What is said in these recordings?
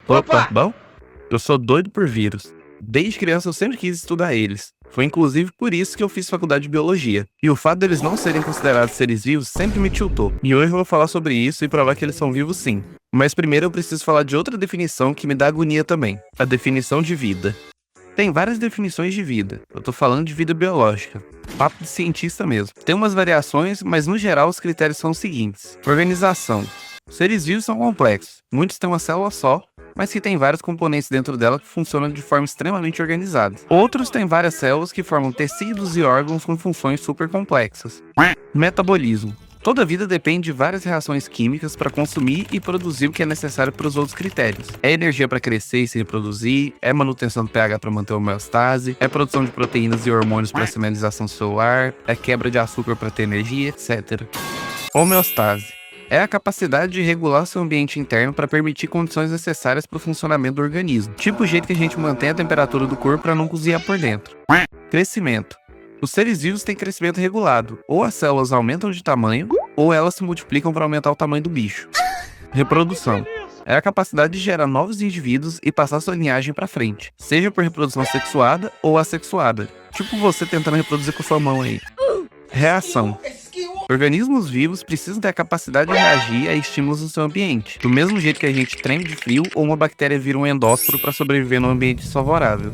Opa, bom? Eu sou doido por vírus. Desde criança eu sempre quis estudar eles. Foi inclusive por isso que eu fiz faculdade de biologia. E o fato deles não serem considerados seres vivos sempre me tiltou. E hoje eu vou falar sobre isso e provar que eles são vivos sim. Mas primeiro eu preciso falar de outra definição que me dá agonia também. A definição de vida. Tem várias definições de vida. Eu tô falando de vida biológica. Papo de cientista mesmo. Tem umas variações, mas no geral os critérios são os seguintes. Organização. Seres vivos são complexos. Muitos têm uma célula só, mas que tem vários componentes dentro dela que funcionam de forma extremamente organizada. Outros têm várias células que formam tecidos e órgãos com funções super complexas. Metabolismo. Toda vida depende de várias reações químicas para consumir e produzir o que é necessário para os outros critérios. É energia para crescer e se reproduzir, é manutenção do pH para manter a homeostase, é produção de proteínas e hormônios para sinalização celular, é quebra de açúcar para ter energia, etc. Homeostase. É a capacidade de regular seu ambiente interno para permitir condições necessárias para o funcionamento do organismo. Tipo o jeito que a gente mantém a temperatura do corpo para não cozinhar por dentro. Crescimento. Os seres vivos têm crescimento regulado. Ou as células aumentam de tamanho, ou elas se multiplicam para aumentar o tamanho do bicho. Reprodução. É a capacidade de gerar novos indivíduos e passar sua linhagem para frente. Seja por reprodução sexuada ou assexuada. Tipo você tentando reproduzir com sua mão aí. Reação. Organismos vivos precisam ter a capacidade de reagir a estímulos do seu ambiente. Do mesmo jeito que a gente treme de frio ou uma bactéria vira um endósporo para sobreviver num ambiente desfavorável.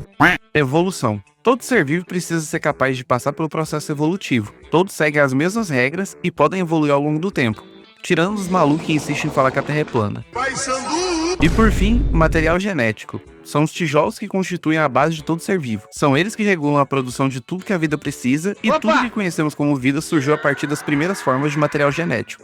Evolução. Todo ser vivo precisa ser capaz de passar pelo processo evolutivo. Todos seguem as mesmas regras e podem evoluir ao longo do tempo. Tirando os malucos que insistem em falar que a Terra é plana. E por fim, material genético. São os tijolos que constituem a base de todo ser vivo. São eles que regulam a produção de tudo que a vida precisa e tudo que conhecemos como vida surgiu a partir das primeiras formas de material genético.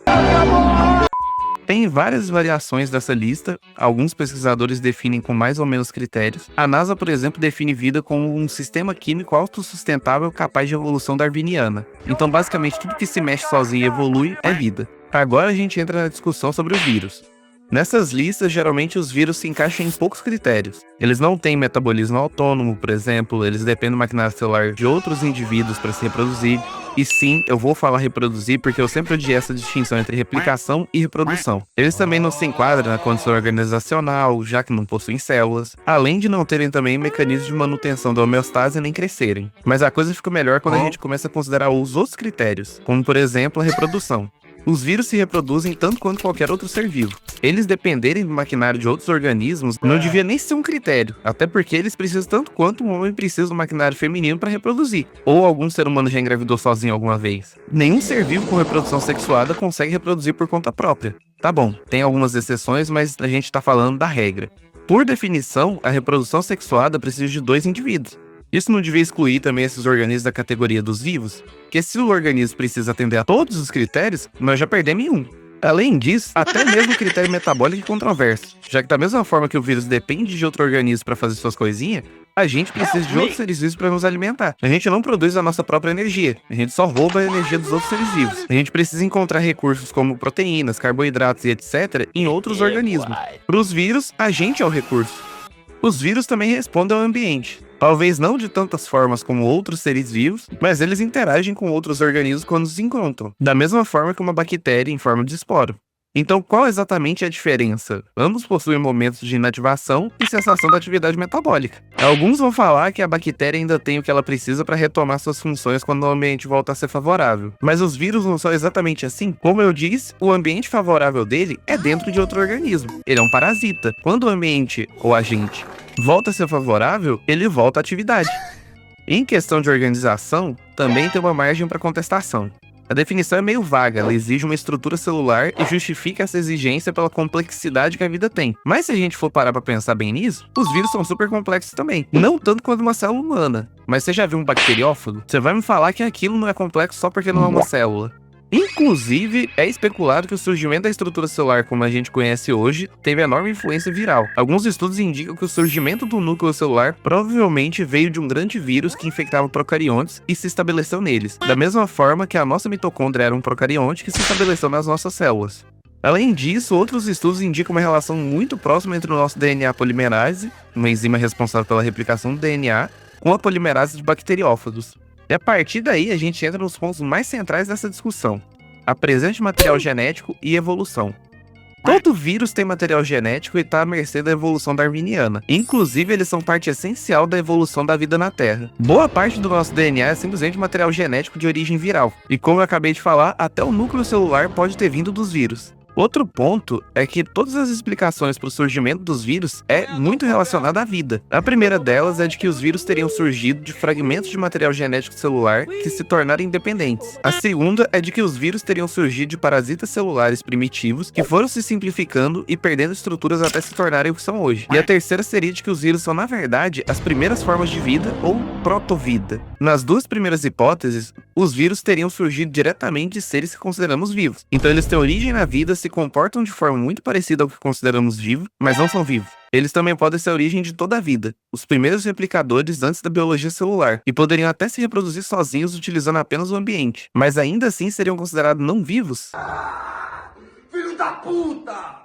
Tem várias variações dessa lista, alguns pesquisadores definem com mais ou menos critérios. A NASA, por exemplo, define vida como um sistema químico autossustentável capaz de evolução darwiniana. Então, basicamente, tudo que se mexe sozinho e evolui é vida. Agora a gente entra na discussão sobre o vírus. Nessas listas, geralmente os vírus se encaixam em poucos critérios. Eles não têm metabolismo autônomo, por exemplo, eles dependem do maquinário celular de outros indivíduos para se reproduzir. E sim, eu vou falar reproduzir porque eu sempre odiei essa distinção entre replicação e reprodução. Eles também não se enquadram na condição organizacional, já que não possuem células, além de não terem também mecanismos de manutenção da homeostase nem crescerem. Mas a coisa fica melhor quando a gente começa a considerar os outros critérios, como por exemplo a reprodução. Os vírus se reproduzem tanto quanto qualquer outro ser vivo. Eles dependerem do maquinário de outros organismos não devia nem ser um critério, até porque eles precisam tanto quanto um homem precisa do maquinário feminino para reproduzir. Ou algum ser humano já engravidou sozinho alguma vez. Nenhum ser vivo com reprodução sexuada consegue reproduzir por conta própria. Tá bom, tem algumas exceções, mas a gente tá falando da regra. Por definição, a reprodução sexuada precisa de 2 indivíduos. Isso não devia excluir também esses organismos da categoria dos vivos? Porque se o organismo precisa atender a todos os critérios, nós já perdemos em um. Além disso, até mesmo o critério metabólico é controverso, já que da mesma forma que o vírus depende de outro organismo para fazer suas coisinhas, a gente precisa de outros seres vivos para nos alimentar. A gente não produz a nossa própria energia, a gente só rouba a energia dos outros seres vivos. A gente precisa encontrar recursos como proteínas, carboidratos e etc. em outros organismos. Para os vírus, a gente é o recurso. Os vírus também respondem ao ambiente. Talvez não de tantas formas como outros seres vivos, mas eles interagem com outros organismos quando se encontram, da mesma forma que uma bactéria em forma de esporo. Então, qual exatamente é a diferença? Ambos possuem momentos de inativação e cessação da atividade metabólica. Alguns vão falar que a bactéria ainda tem o que ela precisa para retomar suas funções quando o ambiente volta a ser favorável. Mas os vírus não são exatamente assim. Como eu disse, o ambiente favorável dele é dentro de outro organismo. Ele é um parasita. Quando o ambiente, ou agente, volta a ser favorável, ele volta à atividade. Em questão de organização, também tem uma margem para contestação. A definição é meio vaga, ela exige uma estrutura celular e justifica essa exigência pela complexidade que a vida tem. Mas se a gente for parar pra pensar bem nisso, os vírus são super complexos também. Não tanto quanto uma célula humana. Mas você já viu um bacteriófago? Você vai me falar que aquilo não é complexo só porque não é uma célula. Inclusive, é especulado que o surgimento da estrutura celular como a gente conhece hoje teve enorme influência viral. Alguns estudos indicam que o surgimento do núcleo celular provavelmente veio de um grande vírus que infectava procariontes e se estabeleceu neles, da mesma forma que a nossa mitocôndria era um procarionte que se estabeleceu nas nossas células. Além disso, outros estudos indicam uma relação muito próxima entre o nosso DNA polimerase, uma enzima responsável pela replicação do DNA, com a polimerase de bacteriófagos. E a partir daí a gente entra nos pontos mais centrais dessa discussão: a presença de material genético e evolução. Todo vírus tem material genético e está à mercê da evolução darwiniana. Inclusive, eles são parte essencial da evolução da vida na Terra. Boa parte do nosso DNA é simplesmente material genético de origem viral. E como eu acabei de falar, até o núcleo celular pode ter vindo dos vírus. Outro ponto é que todas as explicações para o surgimento dos vírus é muito relacionada à vida. A primeira delas é de que os vírus teriam surgido de fragmentos de material genético celular que se tornaram independentes. A segunda é de que os vírus teriam surgido de parasitas celulares primitivos que foram se simplificando e perdendo estruturas até se tornarem o que são hoje. E a terceira seria de que os vírus são, na verdade, as primeiras formas de vida ou protovida. Nas duas primeiras hipóteses, os vírus teriam surgido diretamente de seres que consideramos vivos. Então eles têm origem na vida, se comportam de forma muito parecida ao que consideramos vivo, mas não são vivos. Eles também podem ser a origem de toda a vida, os primeiros replicadores antes da biologia celular, e poderiam até se reproduzir sozinhos utilizando apenas o ambiente, mas ainda assim seriam considerados não vivos. Filho da puta!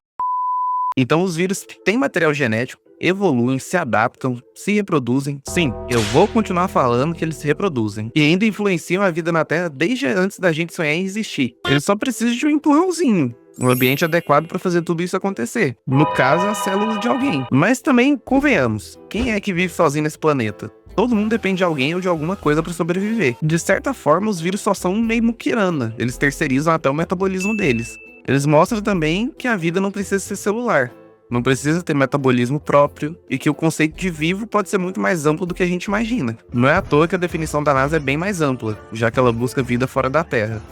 Então os vírus têm material genético, evoluem, se adaptam, se reproduzem. Sim, eu vou continuar falando que eles se reproduzem. E ainda influenciam a vida na Terra desde antes da gente sonhar em existir. Eles só precisam de um empurrãozinho. Um ambiente adequado para fazer tudo isso acontecer. No caso, as células de alguém. Mas também, convenhamos, quem é que vive sozinho nesse planeta? Todo mundo depende de alguém ou de alguma coisa para sobreviver. De certa forma, os vírus só são meio muquirana. Eles terceirizam até o metabolismo deles. Eles mostram também que a vida não precisa ser celular. Não precisa ter metabolismo próprio e que o conceito de vivo pode ser muito mais amplo do que a gente imagina. Não é à toa que a definição da NASA é bem mais ampla, já que ela busca vida fora da Terra.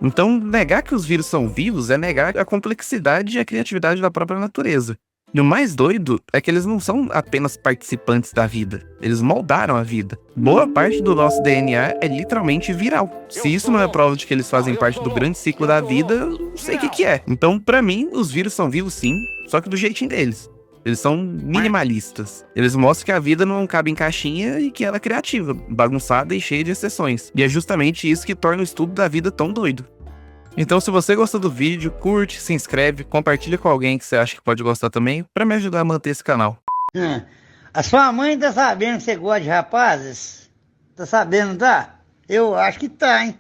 Então, negar que os vírus são vivos é negar a complexidade e a criatividade da própria natureza. E o mais doido é que eles não são apenas participantes da vida, eles moldaram a vida. Boa parte do nosso DNA é literalmente viral. Se isso não é prova de que eles fazem parte do grande ciclo da vida, eu não sei o que é. Então, pra mim, os vírus são vivos sim, só que do jeitinho deles. Eles são minimalistas. Eles mostram que a vida não cabe em caixinha e que ela é criativa, bagunçada e cheia de exceções. E é justamente isso que torna o estudo da vida tão doido. Então, se você gostou do vídeo, curte, se inscreve, compartilha com alguém que você acha que pode gostar também, pra me ajudar a manter esse canal. A sua mãe tá sabendo que você gosta de rapazes? Tá sabendo, tá? Eu acho que tá, hein?